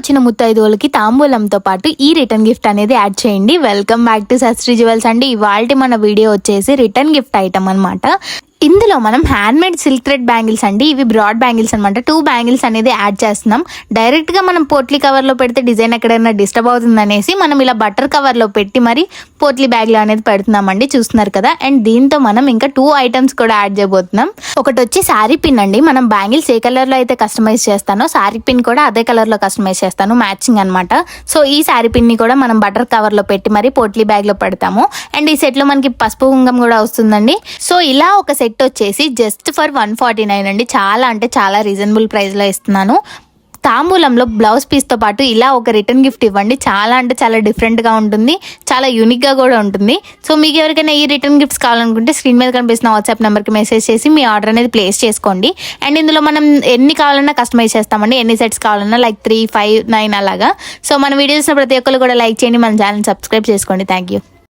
వచ్చిన ముత్తైదువులకి తాంబూలంతో పాటు ఈ రిటర్న్ గిఫ్ట్ అనేది యాడ్ చేయండి. Welcome back to Shastri jewels అండి. ఇవాల్టి మన వీడియో వచ్చేసి రిటర్న్ గిఫ్ట్ ఐటమ్ అనమాట. ఇందులో మనం hand made silk thread bangles అండి. ఇవి బ్రాడ్ బ్యాంగిల్స్ అనమాట. 2 బ్యాంగిల్స్ అనేది యాడ్ చేస్తున్నాం. డైరెక్ట్ గా మనం పోట్లీ కవర్ లో పెడితే డిజైన్ ఎక్కడైనా డిస్టర్బ్ అవుతుంది అనేసి మనం ఇలా బటర్ కవర్ లో పెట్టి మరి పోట్లీ బ్యాగ్ లో అనేది పెడుతున్నామండి. చూస్తున్నారు కదా. అండ్ దీంతో మనం ఇంకా 2 ఐటమ్స్ కూడా యాడ్ చేయబోతున్నాం. ఒకటి వచ్చి శారీ పిన్ అండి. మనం బ్యాంగిల్స్ ఏ కలర్ లో అయితే కస్టమైజ్ చేస్తానో శారీ పిన్ కూడా అదే కలర్ లో కస్టమైజ్ చేస్తాను, మ్యాచింగ్ అనమాట. సో ఈ శారీ పిన్ ని కూడా మనం బటర్ కవర్ లో పెట్టి మరి పోట్లీ బ్యాగ్ లో పెడతాము. అండ్ ఈ సెట్ లో మనకి పసుపు కుంగం కూడా వస్తుందండి. సో ఇలా ఒక సెట్ వచ్చేసి జస్ట్ ఫర్ 149 అండి. చాలా అంటే చాలా రీజనబుల్ ప్రైస్ లో ఇస్తున్నాను. తాంబూలంలో బ్లౌజ్ పీస్ తో పాటు ఇలా ఒక రిటర్న్ గిఫ్ట్ ఇవ్వండి. చాలా అంటే చాలా డిఫరెంట్ గా ఉంటుంది, చాలా యూనిక్ గా కూడా ఉంటుంది. సో మీకు ఎవరికైనా ఈ రిటర్న్ గిఫ్ట్స్ కావాలనుకుంటే స్క్రీన్ మీద కనిపిస్తున్న వాట్సాప్ నెంబర్ కి మెసేజ్ చేసి మీ ఆర్డర్ అనేది ప్లేస్ చేసుకోండి. అండ్ ఇందులో మనం ఎన్ని కావాలన్నా కస్టమైజ్ చేస్తామండి. ఎన్ని సెట్స్ కావాలన్నా లైక్ 3, 5, 9 అలాగా. సో మన వీడియోస్ ప్రతి ఒక్కరు కూడా లైక్ చేయండి, మన ఛానల్ సబ్స్క్రైబ్ చేసుకోండి. Thank you.